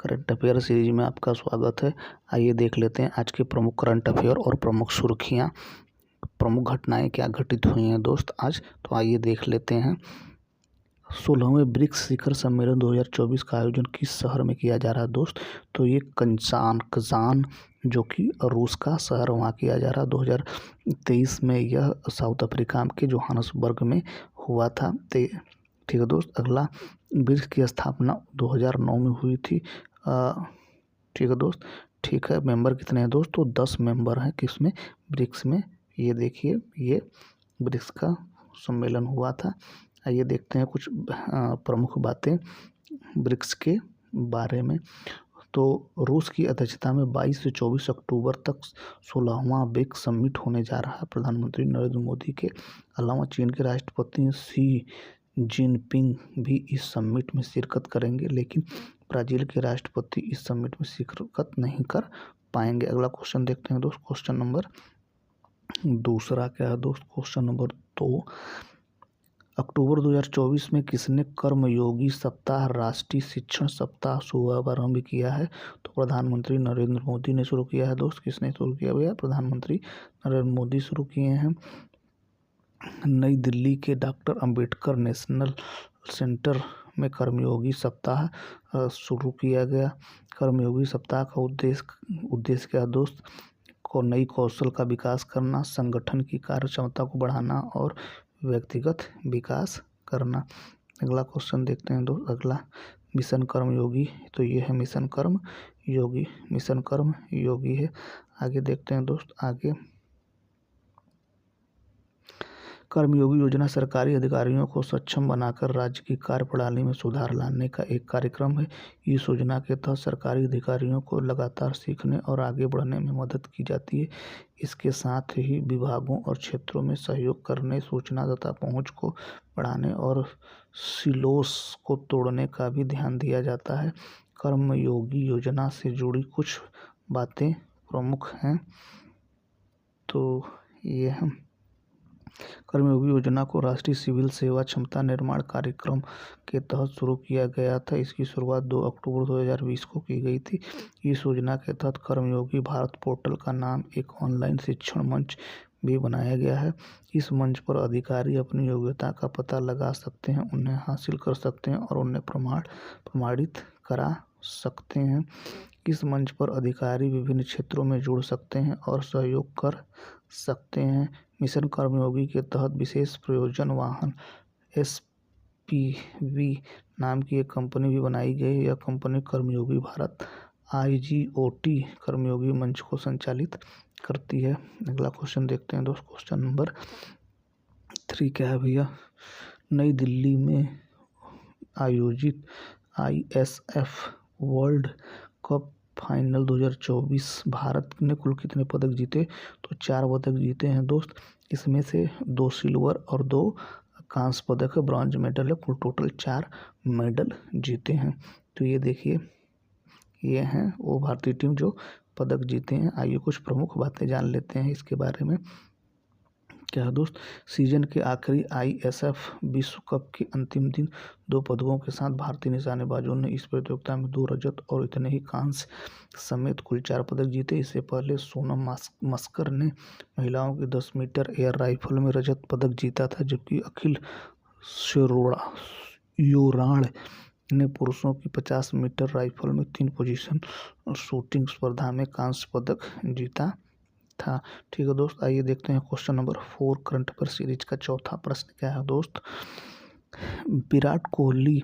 Current affair series में आपका स्वागत है। आइए देख लेते हैं आज के प्रमुख करंट अफेयर और प्रमुख सुर्खियां, प्रमुख घटनाएं क्या घटित हुई हैं दोस्त आज। तो आइए देख लेते हैं। 16वें ब्रिक्स शिखर सम्मेलन 2024 का आयोजन किस शहर में किया जा रहा है दोस्त? तो ये कजान जो कि रूस का शहर, वहाँ किया जा रहा है। 2023 में यह साउथ अफ्रीका के जोहान्सबर्ग में हुआ था। ठीक है दोस्त। अगला, ब्रिक्स की स्थापना 2009 में हुई थी। ठीक है दोस्त। ठीक है, मेंबर कितने हैं दोस्त? तो 10 मेंबर हैं किसमें? ब्रिक्स में। ये देखिए, ये ब्रिक्स का सम्मेलन हुआ था। आइए देखते हैं कुछ प्रमुख बातें ब्रिक्स के बारे में। तो रूस की अध्यक्षता में 22 से 24 अक्टूबर तक 16वां ब्रिक्स समिट होने जा रहा है। प्रधानमंत्री नरेंद्र मोदी के अलावा चीन के राष्ट्रपति शी जिनपिंग भी इस समिट में शिरकत करेंगे, लेकिन ब्राज़ील के राष्ट्रपति इस समिट में शिरकत नहीं कर पाएंगे। अगला क्वेश्चन देखते हैं दोस्त। क्वेश्चन नंबर दूसरा क्या है दोस्त? क्वेश्चन नंबर 2, अक्टूबर 2024 में किसने कर्मयोगी सप्ताह, राष्ट्रीय शिक्षण सप्ताह शुभारंभ किया है? तो प्रधानमंत्री नरेंद्र मोदी ने शुरू किया है दोस्त। किसने शुरू किया भैया? प्रधानमंत्री नरेंद्र मोदी शुरू किए हैं। नई दिल्ली के डॉक्टर अंबेडकर नेशनल सेंटर में कर्मयोगी सप्ताह शुरू किया गया। कर्मयोगी सप्ताह का उद्देश्य क्या है दोस्त? को नई कौशल का विकास करना, संगठन की कार्य क्षमता को बढ़ाना और व्यक्तिगत विकास करना। अगला क्वेश्चन देखते हैं दोस्त। अगला, मिशन कर्मयोगी, तो ये है मिशन कर्मयोगी, मिशन कर्मयोगी है। आगे देखते हैं दोस्त। आगे, कर्मयोगी योजना सरकारी अधिकारियों को सक्षम बनाकर राज्य की कार्यप्रणाली में सुधार लाने का एक कार्यक्रम है। इस योजना के तहत सरकारी अधिकारियों को लगातार सीखने और आगे बढ़ने में मदद की जाती है। इसके साथ ही विभागों और क्षेत्रों में सहयोग करने, सूचना तथा पहुंच को बढ़ाने और सिलोस को तोड़ने का भी ध्यान दिया जाता है। कर्मयोगी योजना से जुड़ी कुछ बातें प्रमुख हैं। तो ये हम कर्मयोगी योजना को राष्ट्रीय सिविल सेवा क्षमता निर्माण कार्यक्रम के तहत शुरू किया गया था। इसकी शुरुआत 2 अक्टूबर 2020 को की गई थी। इस योजना के तहत कर्मयोगी भारत पोर्टल का नाम एक ऑनलाइन शिक्षण मंच भी बनाया गया है। इस मंच पर अधिकारी अपनी योग्यता का पता लगा सकते हैं, उन्हें हासिल कर सकते हैं और उन्हें प्रमाणित करा सकते हैं। इस मंच पर अधिकारी विभिन्न क्षेत्रों में जुड़ सकते हैं और सहयोग कर सकते हैं। मिशन कर्मयोगी के तहत विशेष प्रयोजन वाहन SPV नाम की एक कंपनी भी बनाई गई है। यह कंपनी कर्मयोगी भारत IGOT कर्मयोगी मंच को संचालित करती है। अगला क्वेश्चन देखते हैं दोस्त। क्वेश्चन नंबर 3 क्या है भैया? नई दिल्ली में आयोजित ISF world cup final 2024 Bharat ने कुल कितने पदक जीते? तो 4 पदक जीते हैं दोस्त। इसमें से 2 सिल्वर और 2 कांस्य पदक है, ब्रॉन्ज मेडल है। कुल टोटल 4 मेडल जीते हैं। तो ये देखिए, ये हैं वो भारतीय टीम जो पदक जीते हैं। आइए कुछ प्रमुख बातें जान लेते हैं इसके बारे में। क्या है दोस्त? सीजन के आखिरी ISF विश्व कप के अंतिम दिन 2 पदकों के साथ भारतीय निशानेबाजों ने इस प्रतियोगिता में 2 रजत और इतने ही कांस्य समेत कुल 4 पदक जीते। इससे पहले सोनम मस्कर ने महिलाओं की 10 मीटर एयर राइफल में रजत पदक जीता था, जबकि अखिल योराण ने पुरुषों की 50 मीटर राइफल में 3 पोजीशन शूटिंग स्पर्धा में कांस्य पदक जीता था। ठीक है दोस्त। आइए देखते हैं question number 4 current affair series का चौथा प्रश्न क्या है दोस्त? विराट कोहली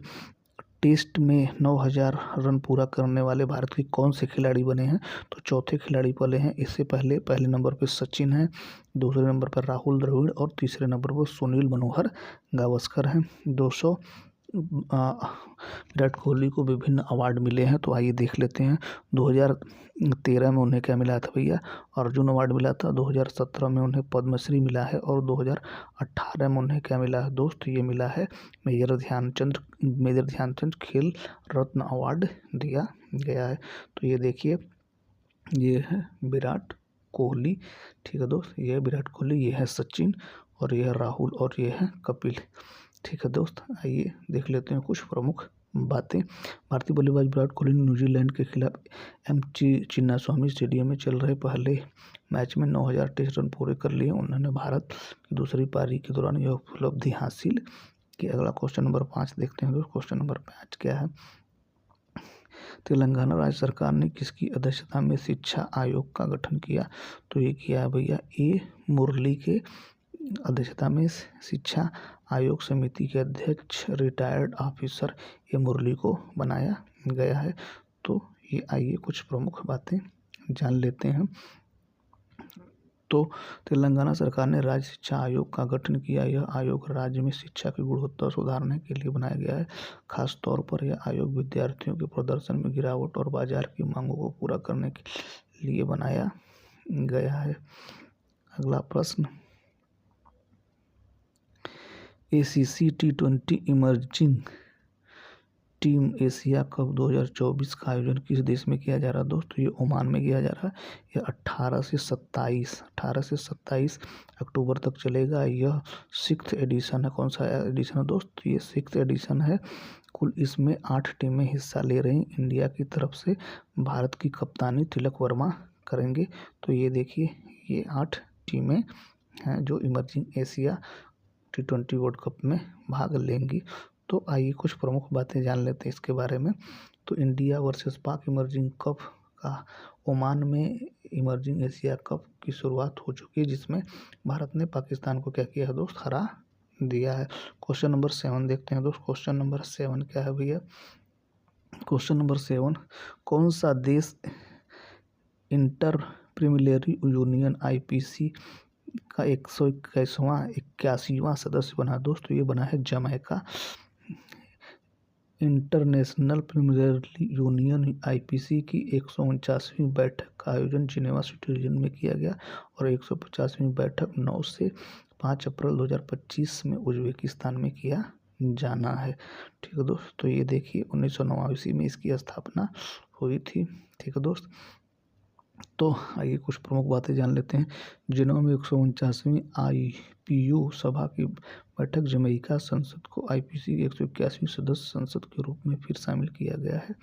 टेस्ट में 9000 रन पूरा करने वाले भारत के कौन से खिलाड़ी बने हैं? तो चौथे खिलाड़ी पहले हैं। इससे पहले नंबर पर सचिन है, दूसरे नंबर पर राहुल द्रविड़ और तीसरे नंबर पर सुनील मनोहर गावस्कर हैं। विराट कोहली को विभिन्न अवार्ड मिले हैं, तो आइए देख लेते हैं। 2013 में उन्हें क्या मिला था भैया? अर्जुन अवार्ड मिला था। 2017 में उन्हें पद्मश्री मिला है और 2018 में उन्हें क्या मिला है दोस्त? ये मिला है मेजर ध्यानचंद खेल रत्न अवार्ड दिया गया है। तो ये देखिए, ये है विराट कोहली। ठीक है दोस्त, ये है विराट कोहली, ये है सचिन और ये है राहुल और ये है कपिल। ठीक है दोस्त, आइए देख लेते हैं कुछ प्रमुख बातें। भारतीय बल्लेबाज विराट कोहली ने न्यूजीलैंड के खिलाफ चिन्नास्वामी स्टेडियम में चल रहे पहले मैच में 9,000 टेस्ट रन पूरे कर लिए। उन्होंने भारत की दूसरी पारी के दौरान यह उपलब्धि हासिल की। अगला क्वेश्चन नंबर 5 देखते हैं दोस्तों। क्वेश्चन नंबर 5 क्या है? तेलंगाना राज्य सरकार ने किसकी अध्यक्षता में शिक्षा आयोग का गठन किया? तो ये किया है भैया ए मुरली के अध्यक्षता में शिक्षा आयोग समिति के अध्यक्ष रिटायर्ड ऑफिसर ए मुरली को बनाया गया है। तो ये आइए कुछ प्रमुख बातें जान लेते हैं। तो तेलंगाना सरकार ने राज्य शिक्षा आयोग का गठन किया। यह आयोग राज्य में शिक्षा की गुणवत्ता सुधारने के लिए बनाया गया है। खास तौर पर यह आयोग विद्यार्थियों के प्रदर्शन में गिरावट और बाजार की मांगों को पूरा करने के लिए बनाया गया है। अगला प्रश्न, ACC T20 emerging team Asia cup 2024 का आयोजन किस देश में किया जा रहा है? दोस्तों ये ओमान में किया जा रहा है। यह 18 से 27 अक्टूबर तक चलेगा। यह 6th एडिशन है। कौन सा एडिशन है दोस्त? ये 6th एडिशन है। कुल इसमें 8 टीमें हिस्सा ले रही। इंडिया की तरफ से भारत की कप्तानी तिलक वर्मा करेंगे। तो ये देखिए, ये 8 टीमें हैं जो emerging Asia T20 world cup में भाग लेंगी। तो आइए कुछ प्रमुख बातें जान लेते हैं इसके बारे में। तो इंडिया वर्सेस पाक इमर्जिंग कप का ओमान में इमर्जिंग एशिया कप की शुरुआत हो चुकी है, जिसमें भारत ने पाकिस्तान को क्या किया है दोस्त? हरा दिया है। क्वेश्चन नंबर 7 देखते हैं दोस्त। क्वेश्चन नंबर 7 क्या है भैया? क्वेश्चन नंबर 7, कौन सा देश इंटर प्रीमियर यूनियन IPC का 181वां सदस्य बना? दोस्तों ये बना है Jamaica. International premier union IPC की 149वीं बैठक का आयोजन जिनेवा स्विट्जरलैंड में किया गया और 150वीं बैठक 9 से 5 अप्रैल 2025 में उज्बेकिस्तान में किया जाना है। ठीक है दोस्त, तो ये देखिए 1989 में इसकी स्थापना हुई थी। ठीक है दोस्त, तो आइए कुछ प्रमुख बातें जान लेते हैं। जिनेवा में 149वीं IPU सभा की बैठक जमैका संसद को IPC की 181वीं सदस्य संसद के रूप में फिर शामिल किया गया है।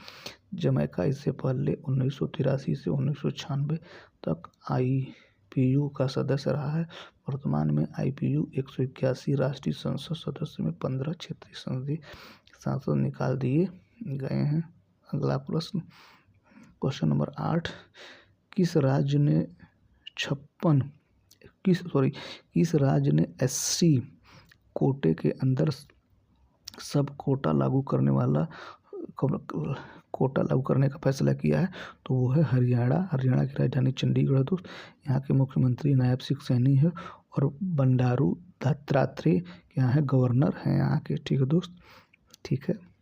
जमैका इससे पहले 1983 से 1996 तक IPU का सदस्य रहा है। वर्तमान में IPU 181 राष्ट्रीय संसद सदस्य में 15 क्षेत्रीय संसदीय सांसद निकाल दिए गए हैं। अगला प्रश्न, क्वेश्चन नंबर 8, किस राज्य ने SC कोटे के अंदर सब कोटा लागू करने का फैसला किया है? तो वो है हरियाणा। हरियाणा की राजधानी चंडीगढ़ है दोस्त। यहाँ के मुख्यमंत्री नायब सिंह सैनी है और बंडारू दत्तात्रेय यहाँ है गवर्नर हैं यहाँ के। ठीक है दोस्त, ठीक है।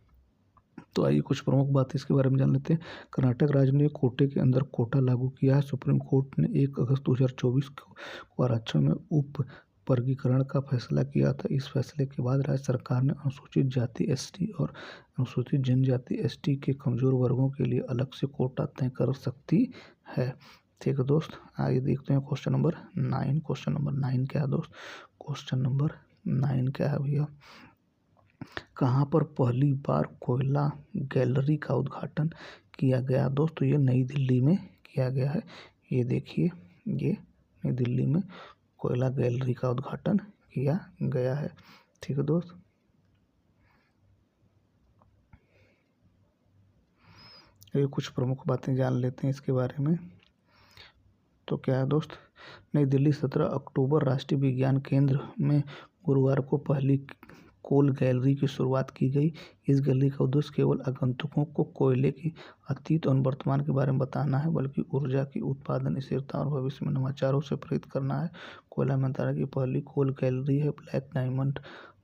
तो आइए कुछ प्रमुख बातें इसके बारे में जान लेते हैं। कर्नाटक राज्य ने कोटे के अंदर कोटा लागू किया है। सुप्रीम कोर्ट ने 1 अगस्त 2024 को आरक्षण में उप वर्गीकरण का फैसला किया था। इस फैसले के बाद राज्य सरकार ने अनुसूचित जाति ST और अनुसूचित जनजाति ST के कमजोर वर्गों के लिए अलग से कोटा तय कर सकती है। ठीक है दोस्त, आइए देखते हैं क्वेश्चन नंबर 9। क्वेश्चन नंबर 9 क्या है दोस्त? क्वेश्चन नंबर 9 क्या है भैया? कहाँ पर पहली बार कोयला गैलरी का उद्घाटन किया गया? दोस्तों ये नई दिल्ली में किया गया है। ये देखिए, ये नई दिल्ली में कोयला गैलरी का उद्घाटन किया गया है। ठीक है दोस्त, ये कुछ प्रमुख बातें जान लेते हैं इसके बारे में। तो क्या है दोस्त? नई दिल्ली 17 अक्टूबर राष्ट्रीय विज्ञान केंद्र में गुरुवार को पहली कोल गैलरी की शुरुआत की गई। इस गैलरी का उद्देश्य केवल आगंतुकों को कोयले की अतीत और वर्तमान के बारे में बताना है, बल्कि ऊर्जा की उत्पादन स्थिरता और भविष्य में नवाचारों से प्रेरित करना है। कोयला मंत्रालय की पहली कोल गैलरी है black diamond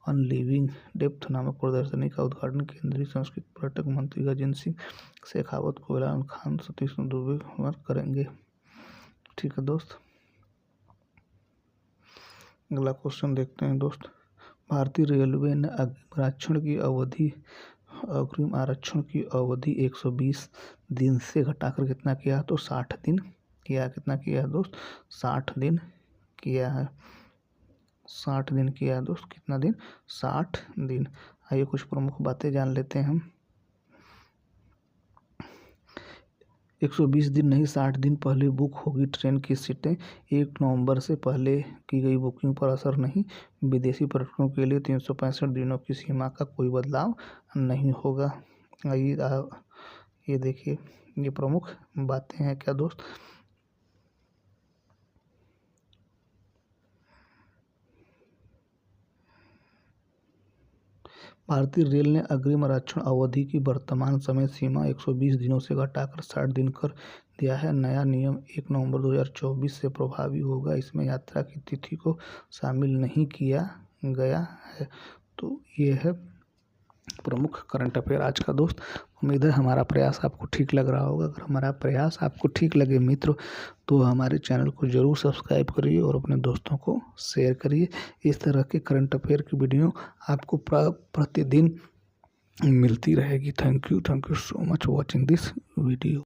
on living depth नामक प्रदर्शनी का उद्घाटन केंद्रीय संस्कृति पर्यटक मंत्री गजेंद्र सिंह शेखावत, कोयला खान, सतीश दुबे करेंगे। ठीक है दोस्त, अगला क्वेश्चन देखते हैं दोस्त। भारतीय रेलवे ने अग्रिम आरक्षण की अवधि 120 दिन से घटाकर कितना किया? तो 60 दिन किया। कितना किया है दोस्त? 60 दिन किया है। 60 दिन किया है दोस्त। कितना दिन? 60 दिन। आइए कुछ प्रमुख बातें जान लेते हैं हम। 120 दिन नहीं 60 दिन पहले बुक होगी ट्रेन की सीटें। 1 नवंबर से पहले की गई बुकिंग पर असर नहीं। विदेशी पर्यटकों के लिए 365 दिनों की सीमा का कोई बदलाव नहीं होगा। आइए ये देखिए, ये प्रमुख बातें हैं क्या दोस्त। भारतीय रेल ने अग्रिम आरक्षण अवधि की वर्तमान समय सीमा 120 दिनों से घटाकर 60 दिन कर दिया है। नया नियम 1 नवंबर 2024 से प्रभावी होगा। इसमें यात्रा की तिथि को शामिल नहीं किया गया है। तो ये है प्रमुख करंट अफेयर आज का दोस्त। उम्मीद है हमारा प्रयास आपको ठीक लग रहा होगा। अगर हमारा प्रयास आपको ठीक लगे मित्र, तो हमारे चैनल को ज़रूर सब्सक्राइब करिए और अपने दोस्तों को शेयर करिए। इस तरह के करंट अफेयर की वीडियो आपको प्रतिदिन मिलती रहेगी। Thank you so much watching this video.